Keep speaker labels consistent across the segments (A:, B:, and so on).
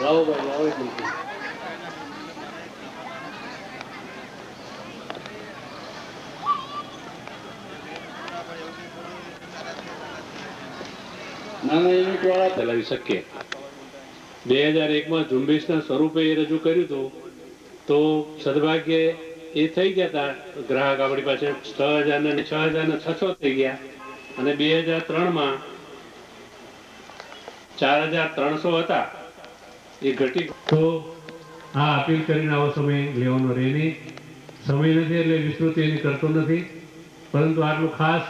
A: લાવો ભાઈ, લાવો એક મિનિટ. નાના યુનિટ વાળા ચલાવી શકીએ. 2001માં ઝુંબેશના સ્વરૂપે એ રજૂ કર્યું હતું, તો સદભાગ્યે એ થઈ ગયા હતા ગ્રાહક આપણી પાસે 6000 ને 6600 થઈ ગયા, અને 2003માં 4300 હતા, એ ઘટી. તો આ અપીલ કરીને આવો સમય લેવાનો રહે નહીં. સમય નથી એટલે વિસ્તૃતિ એની કરતો નથી, પરંતુ આટલું ખાસ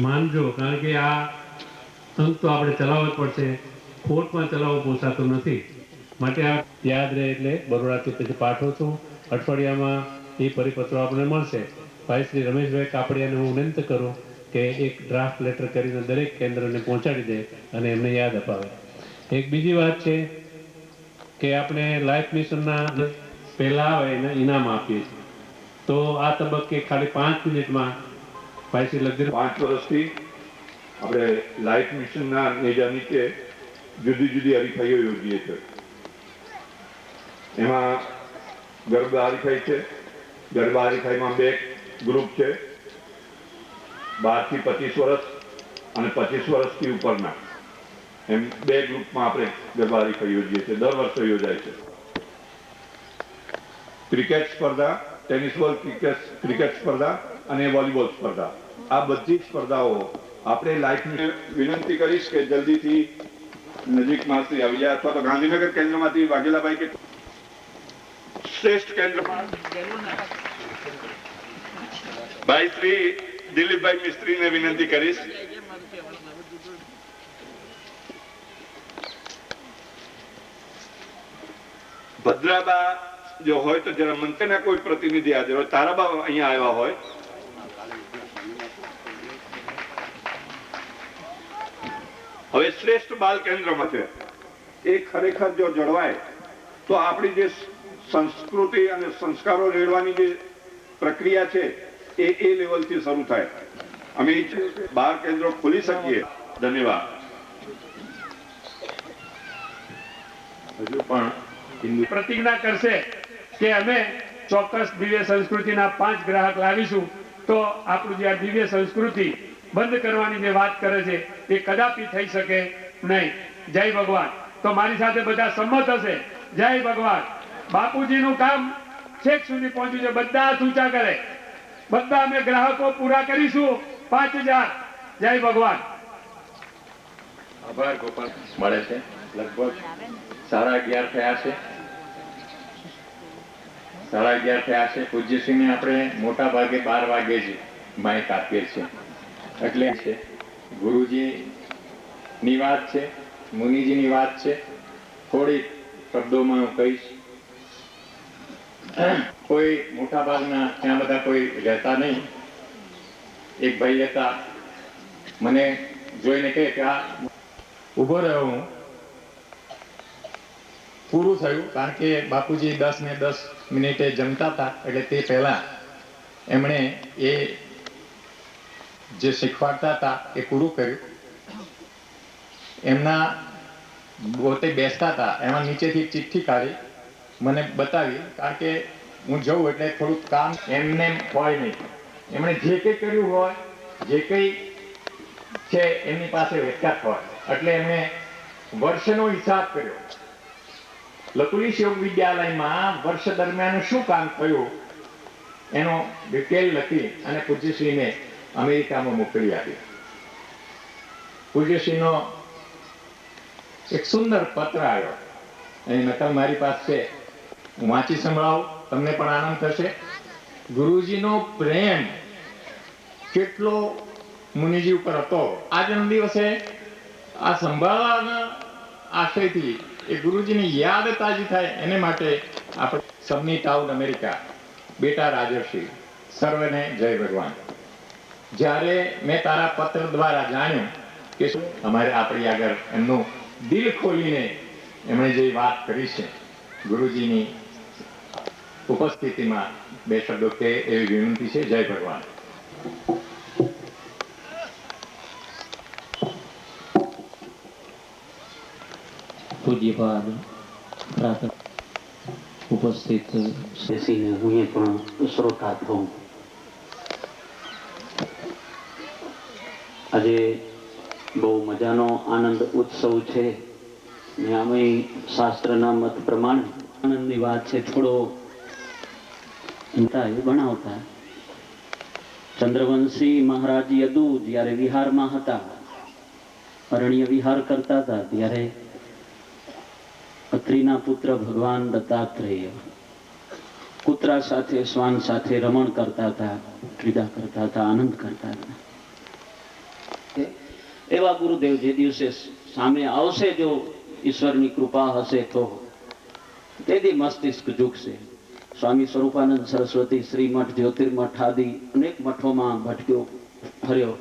A: માનજો, કારણ કે આ અંક તો આપણે ચલાવવો જ પડશે. કોર્ટમાં ચલાવવો પોસાતો નથી, માટે આ યાદ રહે. એટલે બરોડાથી પછી પાઠવું છું. અઠવાડિયામાં એ પરિપત્રો આપણને મળશે. ભાઈ શ્રી રમેશભાઈ કાપડિયાને હું વિનંતી કરું કે એક ડ્રાફ્ટ લેટર કરીને દરેક કેન્દ્રને પહોંચાડી દે અને એમને યાદ અપાવે. એક બીજી વાત છે કે આપણે લાઈફ મિશનના પહેલા આવે એને ઇનામ આપીએ છીએ. તો આ તબક્કે ખાલી 5 મિનિટમાં ભાઈ શ્રી લગભગ
B: 5 વર્ષથી આપણે લાઈફ મિશનના નેજા નીચે જુદી જુદી હરીફાઈઓ યોજીએ છીએ. એમાં ગરબા હરીફાઈ છે. ગરબા હરીફાઈમાં 2 ગ્રુપ છે, 12 થી 25 વર્ષ અને 25 વર્ષથી ઉપરના, એમ 2 ગ્રુપમાં આપણે ગરબા હરીફાઈ યોજીએ છીએ. દર વર્ષે યોજાય છે. ક્રિકેટ સ્પર્ધા, ટેનિસ બોલ ક્રિકેટ સ્પર્ધા અને વોલીબોલ સ્પર્ધા, આ બધી સ્પર્ધાઓ આપણે લાઈફને વિનંતી કરીશ કે જલ્દીથી નજીકમાંથી આવી જાય, અથવા તો ગાંધીનગર કેન્દ્રમાંથી વાઘેલાભાઈ કે શ્રેષ્ઠ કેન્દ્રમાં ભાઈ શ્રી દિલીપભાઈ મિસ્ત્રીને વિનંતી કરીશ. ભદ્રાબા જો હોય તો જરા મંત્રીના કોઈ પ્રતિનિધિ હાજર હોય. તારાબા અહીંયા આવ્યા હોય. હવે શ્રેષ્ઠ બાલ કેન્દ્રમાં છે, એ ખરેખર જો જળવાય તો આપણી જે સંસ્કૃતિ અને સંસ્કારો રેડવાની જે પ્રક્રિયા છે એ લેવલથી શરૂ થાય. અમે બાર કેન્દ્રો ખોલી શકીએ. ધન્યવાદ.
C: હજુ પણ પ્રતિજ્ઞા કરશે કે અમે ચોક્કસ દિવ્ય સંસ્કૃતિના 5 ગ્રાહક લાવીશું, તો આપણું જે આ દિવ્ય સંસ્કૃતિ બંધ કરવાની જે વાત કરે છે એ કદાપી થઈ શકે નહીં. જય ભગવાન. તો મારી સાથે બધા સંમત હશે. જય ભગવાન. બાપુજીનું કામ છેક સુધી પહોંચ્યું છે. બધા હાથ ઊંચા કરે. બધા અમે ગ્રાહકો પૂરા કરીશું. 5000. જય ભગવાન.
D: આભાર ગોપાલ. મળે છે લગભગ 11:30 થયા છે. 11:30 થયા છે. પૂજ્યશ્રીને આપણે મોટા ભાગે 12 વાગે જ માઇક આપીએ છીએ. એટલે છે ગુરુજીની વાત છે, મુનિજીની વાત છે. થોડી શબ્દોમાં હું કહીશ. કોઈ મોટા ભાગના ત્યાં બધા કોઈ રહેતા નહીં. એક ભાઈ હતા, મને જોઈને કહે કે આ ઊભો રહ્યો હું. પૂરું થયું, કારણ કે બાપુજી 10 ને 10 મિનિટે જમતા હતા, એટલે તે પહેલા એમણે એ જે શીખવાડતા હતા એ પૂરું કર્યું. એમના પોતે બેસતા હતા, એમાં નીચેથી ચિઠ્ઠી કાઢી મને બતાવી, કારણ કે હું જઉં એટલે થોડુંક કામ એમને હોય નહીં. એમણે જે કંઈ કર્યું હોય, જે કંઈ છે એમની પાસે વેચાત હોય, એટલે એમણે વર્ષનો હિસાબ કર્યો. લકુલીશ યોગ વિદ્યાલયમાં વર્ષ દરમિયાન શું કામ થયું એનો ડિટેલ લખી અને પૂજ્યશ્રીને અમેરિકામાં મોકલી આપી. પૂજ્યશ્રીનો એક સુંદર પત્ર આવ્યો, એની નકલ મારી પાસે છે. હું વાંચી સંભળાવું, તમને પણ આનંદ થશે. ગુરુજીનો પ્રેમ કેટલો મુનિજી ઉપર હતો. આજના દિવસે આ સંભાળવાના આશયથી એ ગુરુજીની યાદ તાજી થાય એને માટે આપણે સબમિટ આઉટ અમેરિકા બેટા રાજર્ષિ સર્વને જય ભગવાન. જ્યારે મેં તારા પત્ર દ્વારા જાણ્યું કે શું અમારે આપણી આગળ એમનું દિલ ખોલીને એમણે જે વાત કરી છે ગુરુજીની ઉપસ્થિતિમાં 2 શબ્દો કે એવી વિનંતી છે. જય ભગવાન.
E: પૂજ્યપાદ મોટા ઉપસ્થિત બેસીને હું એ પણ શ્રોતા થઉં. આજે બહુ મજાનો આનંદ ઉત્સવ છે ને આમેય શાસ્ત્રના મત પ્રમાણે આનંદની વાત છે. થોડો એ બનાવતા ચંદ્રવંશી મહારાજ યદુ જ્યારે વિહારમાં હતા, અરણ્ય વિહાર કરતા હતા, ત્યારે અત્રિના પુત્ર ભગવાન દત્તાત્રેય કૂતરા સાથે શ્વાન સાથે રમણ કરતા હતા, ક્રીડા કરતા હતા, આનંદ કરતા હતા. એવા ગુરુદેવ જે દિવસે સામે આવશે, જો ઈશ્વરની કૃપા હશે તો તેથી મસ્તિષ્ક ઝૂકશે. સ્વામી સ્વરૂપાનંદ સરસ્વતી શ્રીમઠ જ્યોતિર્મઠ આદિ અનેક મઠોમાં ભટક્યો ફર્યો.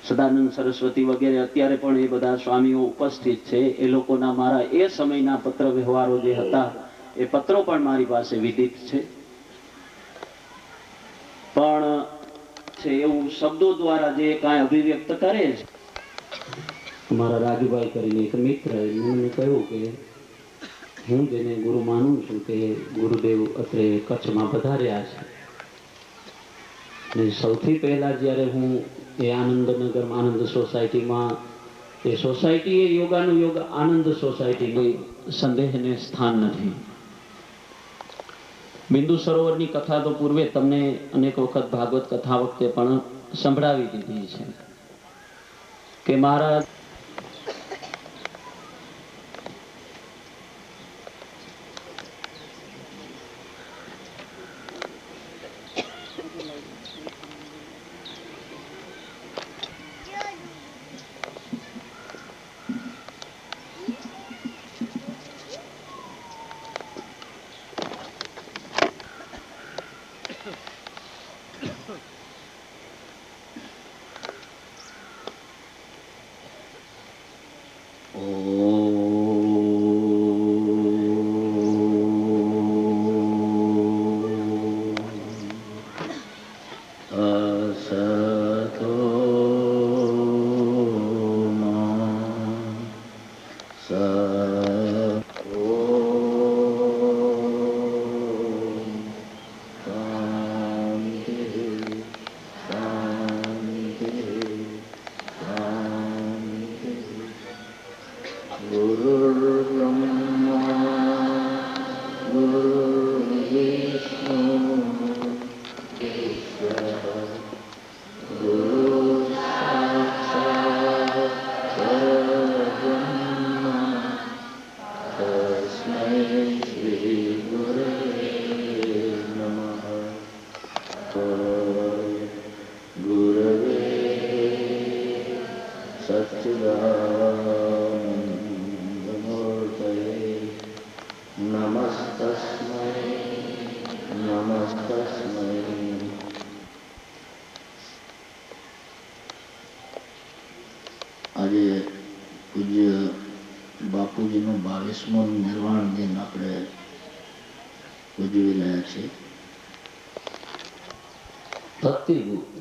E: સદાનંદ સરસ્વતી વગેરે અત્યારે પણ એ બધા સ્વામીઓ ઉપસ્થિત છે. એ લોકોના મારા એ સમયના પત્ર વ્યવહારો જે હતા એ પત્રો પણ મારી પાસે વિદિત છે. પણ છે એવું શબ્દો દ્વારા જે કાંઈ અભિવ્યક્ત કરે છે. મારા રાજુભાઈ કરીને એક મિત્ર, મને કહ્યું કે હું જેને ગુરુ માનું છું તે ગુરુદેવ અત્રે કચ્છમાં પધાર્યા છે. ને સૌથી પહેલા જ્યારે હું એ આનંદનગરમાં આનંદ સોસાયટીમાં, એ સોસાયટી એ યોગાનું યોગ આનંદ સોસાયટી, કોઈ સંદેહને સ્થાન નથી. બિંદુ સરોવરની કથા તો પૂર્વે તમને અનેક વખત ભાગવત કથા વખતે પણ સંભળાવી દીધી છે કે મહારાજ
F: આજે પૂજ્ય બાપુજીનું 22મું નિર્વાણ દિન આપણે ઉજવી રહ્યા છીએ. ભક્તિગુપ્ત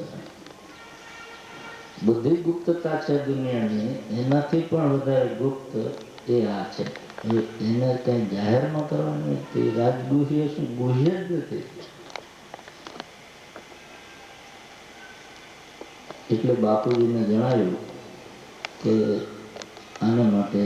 F: બુદ્ધિગુપ્તતા છે દુનિયાની, એનાથી પણ વધારે ગુપ્ત એ આ છે. એને કઈ જાહેરમાં કરવાની તે રાજગુહ્ય શું ગુહ્ય જ નથી. એટલે બાપુજીને જણાવ્યું કે આના માટે